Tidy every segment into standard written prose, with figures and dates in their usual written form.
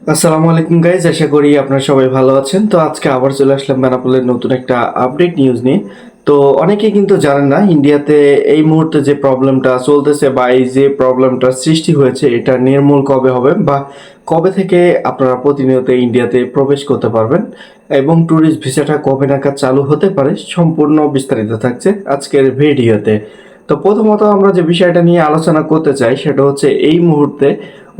আসসালামু আলাইকুম গাইজ, আশা করি আপনারা সবাই ভালো আছেন। তো আজকে আবার চলে আসলাম বেনাপোলের নতুন একটা আপডেট নিউজ নিয়ে। তো অনেকেই কিন্তু জানেন না ইন্ডিয়াতে এই মুহূর্তে যে প্রবলেমটা চলতেছে বা এই যে প্রবলেমটা সৃষ্টি হয়েছে এটা নির্মূল কবে হবে বা কবে থেকে আপনারা প্রতিনিয়ত ইন্ডিয়াতে প্রবেশ করতে পারবেন এবং ট্যুরিস্ট ভিসাটা কবে নাগাদ চালু হতে পারে সম্পূর্ণ বিস্তারিত থাকছে আজকের ভিডিওতে। তো প্রথমত আমরা যে বিষয়টা নিয়ে আলোচনা করতে চাই সেটা হচ্ছে এই মুহূর্তে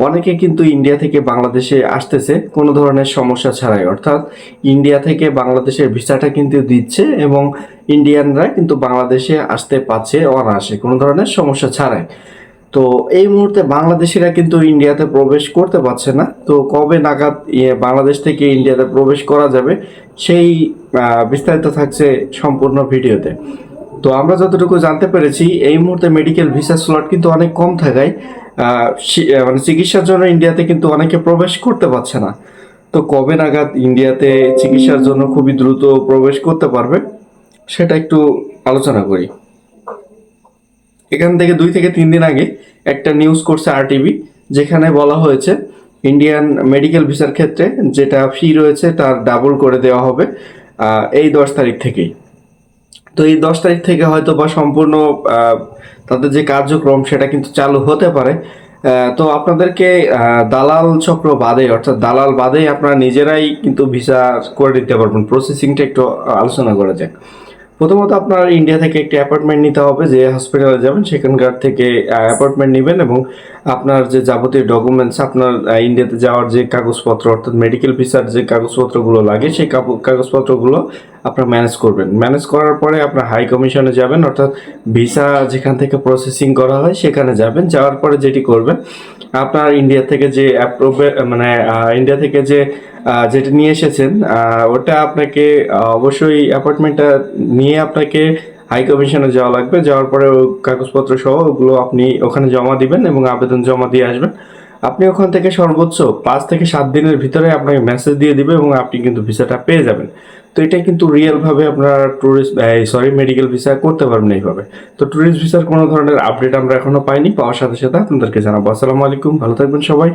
অনেকে কিন্তু ইন্ডিয়া থেকে বাংলাদেশে আসতেছে কোনো ধরনের সমস্যা ছাড়াই, অর্থাৎ ইন্ডিয়া থেকে বাংলাদেশের ভিসাটা কিন্তু দিচ্ছে এবং ইন্ডিয়ানরা কিন্তু বাংলাদেশে আসতে পারছে অনায়াসে কোনো ধরনের সমস্যা ছাড়াই। তো এই মুহূর্তে বাংলাদেশিরা কিন্তু ইন্ডিয়াতে প্রবেশ করতে পারছে না। তো কবে নাগাদ বাংলাদেশ থেকে ইন্ডিয়াতে প্রবেশ করা যাবে সেই বিস্তারিত থাকছে সম্পূর্ণ ভিডিওতে। তো আমরা যতটুকু জানতে পেরেছি এই মুহূর্তে মেডিকেল ভিসা স্লট কিন্তু অনেক কম থাকায় মানে চিকিৎসার জন্য ইন্ডিয়াতে কিন্তু অনেকে প্রবেশ করতে পারছে না। তো কবে নাগাদ ইন্ডিয়াতে চিকিৎসার জন্য খুবই দ্রুত প্রবেশ করতে পারবে সেটা একটু আলোচনা করি। এখান থেকে 2 থেকে 3 দিন আগে একটা নিউজ করছে আরটিভি, যেখানে বলা হয়েছে ইন্ডিয়ান মেডিকেল ভিসার ক্ষেত্রে যেটা ফি রয়েছে তার ডাবল করে দেওয়া হবে এই 10 তারিখ থেকেই। তো এই 10 তারিখ থেকে হয়তো বা সম্পূর্ণ তাদের যে কার্যক্রম সেটা কিন্তু চালু হতে পারে। তো আপনাদেরকে দালাল চক্র বাদে, অর্থাৎ দালাল বাদে আপনারা নিজেরাই কিন্তু ভিসা করে দিতে পারবেন। প্রসেসিংটা একটু আলোচনা করা যাক। প্রথমত আপনার ইন্ডিয়া থেকে একটি অ্যাপয়েন্টমেন্ট নিতে হবে, যে হসপিটালে যাবেন সেখানকার থেকে অ্যাপয়েন্টমেন্ট নেবেন এবং আপনার যে যাবতীয় ডকুমেন্টস, আপনার ইন্ডিয়াতে যাওয়ার যে কাগজপত্র অর্থাৎ মেডিকেল ভিসার যে কাগজপত্রগুলো লাগে সেই কাগজপত্রগুলো আপনার ম্যানেজ করবেন। ম্যানেজ করার পরে আপনার হাই কমিশনে যাবেন, অর্থাৎ ভিসা যেখান থেকে প্রসেসিং করা হয় সেখানে যাবেন। যাওয়ার পরে যেটি করবেন, আপনার ইন্ডিয়া থেকে যে মানে ইন্ডিয়া থেকে যে যেটা নিয়ে এসেছেন ওটা আপনাকে অবশ্যই অ্যাপয়েন্টমেন্টটা নিয়ে আপনাকে হাই কমিশনে যাওয়া লাগবে। যাওয়ার পরে কাগজপত্র সহ ওগুলো আপনি ওখানে জমা দিবেন এবং আবেদন জমা দিয়ে আসবেন। আপনি ওখান থেকে সর্বোচ্চ 5 থেকে 7 দিনের ভিতরে আপনাকে মেসেজ দিয়ে দিবে এবং আপনি কিন্তু ভিসাটা পেয়ে যাবেন। তো এটা কিন্তু রিয়েলভাবে আপনার মেডিকেল ভিসা করতে পারবেন এইভাবে। তো ট্যুরিস্ট ভিসার কোনো ধরনের আপডেট আমরা এখনো পাইনি, পাওয়ার সাথে সাথে আপনাদেরকে জানাবো। আসসালামু আলাইকুম, ভালো থাকবেন সবাই।